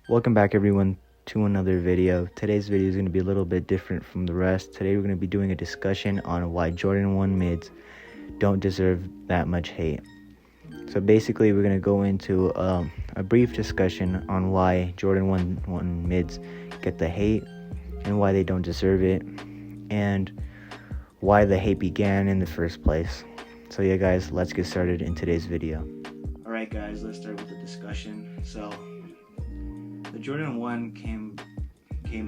Welcome back everyone to another video. Today's video is going to be a little bit different from the rest. Today we're going to be doing a discussion on why Jordan 1 mids don't deserve that much hate. So basically we're going to go into a brief discussion on why Jordan 1 mids get the hate and why they don't deserve it and why the hate began in the first place. So yeah guys, let's get started in today's video. Alright guys, let's start with the discussion. So the Jordan 1 came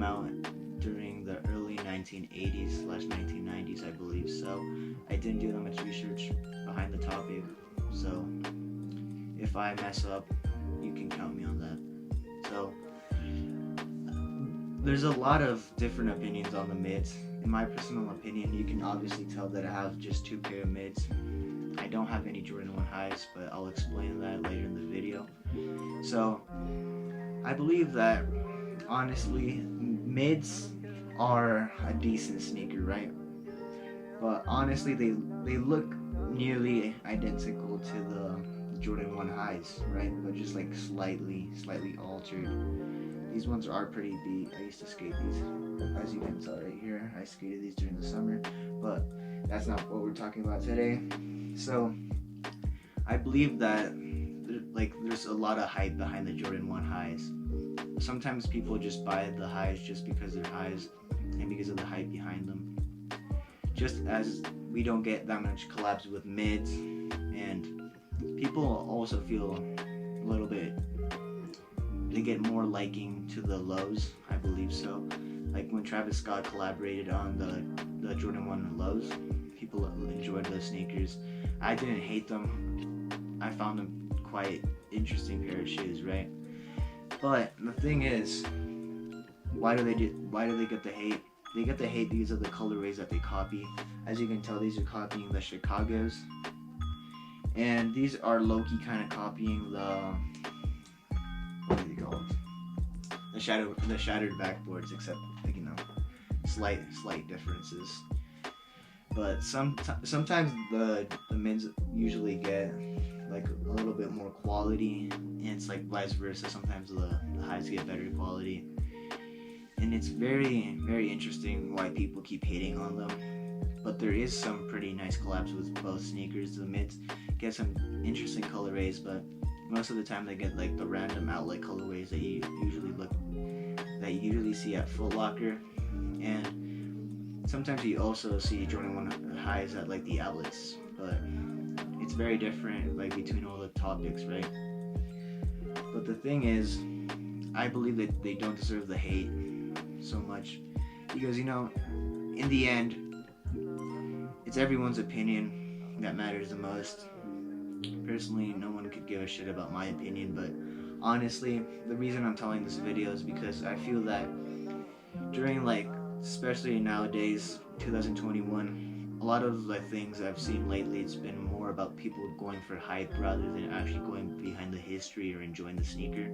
out during the early 1980s/1990s, I believe. So I didn't do that much research behind the topic. So if I mess up, you can count me on that. So there's a lot of different opinions on the mids. In my personal opinion, you can obviously tell that I have just 2 pair of mids. I don't have any Jordan 1 highs, but I'll explain that later in the video. So I believe that, honestly, mids are a decent sneaker, right? But honestly, they look nearly identical to the Jordan 1 highs, right? But just like slightly altered. These ones are pretty beat. I used to skate these, as you can tell right here. I skated these during the summer, but that's not what we're talking about today. So I believe that there's a lot of hype behind the Jordan 1 highs. Sometimes people just buy the highs just because they're highs and because of the hype behind them. Just as we don't get that much collabs with mids, and people also feel a little bit, they get more liking to the lows, I believe so. Like when Travis Scott collaborated on the Jordan 1 lows, people enjoyed those sneakers. I didn't hate them. I found them quite interesting pair of shoes, right? But the thing is, why do they get the hate? They get the hate because of the colorways that they copy. As you can tell, these are copying the Chicagos, and these are low-key kind of copying the, what do they call it? The shattered backboards, except like, slight differences. But sometimes the mids usually get like a little bit more quality, and it's like vice versa. Sometimes the highs get better quality, and it's very interesting why people keep hating on them. But there is some pretty nice collabs with both sneakers. The mids get some interesting colorways, but most of the time they get like the random outlet colorways that you usually see at Foot Locker, and sometimes you also see Jordan 1 highs at like the outlets, but it's very different like between all the topics, right? But the thing is, I believe that they don't deserve the hate so much because, in the end, it's everyone's opinion that matters the most. Personally, no one could give a shit about my opinion, but honestly, the reason I'm telling this video is because I feel that during especially nowadays, 2021, a lot of the things I've seen lately, it's been more about people going for hype rather than actually going behind the history or enjoying the sneaker.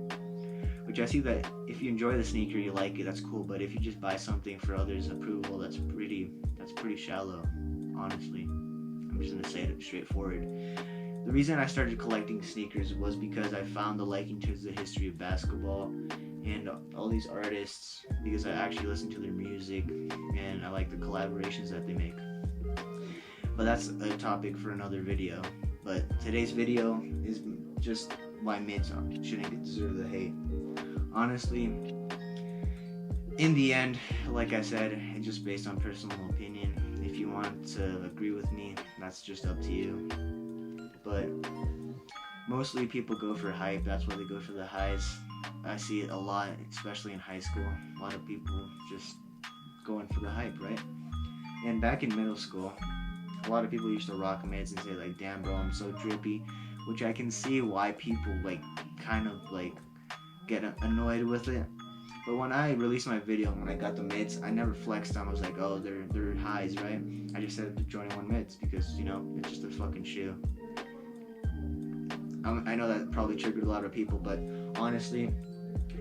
Which I see that if you enjoy the sneaker, you like it, that's cool. But if you just buy something for others' approval, that's pretty shallow, honestly. I'm just gonna say it straightforward. The reason I started collecting sneakers was because I found the liking towards the history of basketball and all these artists, because I actually listen to their music and I like the collaborations that they make. But that's a topic for another video. But today's video is just why mids shouldn't deserve the hate. Honestly, in the end, like I said, it's just based on personal opinion. If you want to agree with me, that's just up to you. But mostly people go for hype. That's why they go for the highs. I see it a lot, especially in high school. A lot of people just going for the hype, right? And back in middle school, a lot of people used to rock mids and say like, damn bro, I'm so drippy, which I can see why people kind of get annoyed with it. But when I released my video, when I got the mids, I never flexed on. I was like, oh, they're highs, right? I just said the Jordan 1 mids because, it's just a fucking shoe. I know that probably triggered a lot of people, but honestly,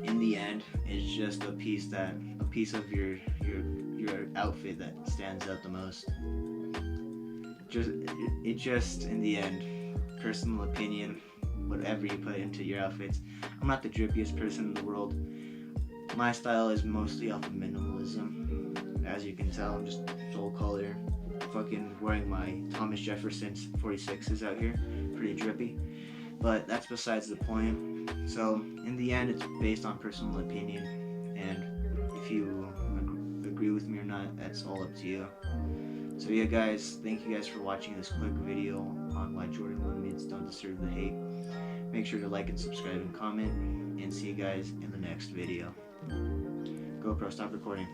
in the end, it's just a piece of your outfit that stands out the most. Just in the end, personal opinion, whatever you put into your outfits. I'm not the drippiest person in the world. My style is mostly off of minimalism. As you can tell, I'm just soul color, fucking wearing my Thomas Jefferson's 46s out here, pretty drippy. But that's besides the point. So in the end, it's based on personal opinion, and if you agree with me or not, that's all up to you. So yeah guys, thank you guys for watching this quick video on why Jordan 1 mids don't deserve the hate. Make sure to like and subscribe and comment, and see you guys in the next video. GoPro, stop recording.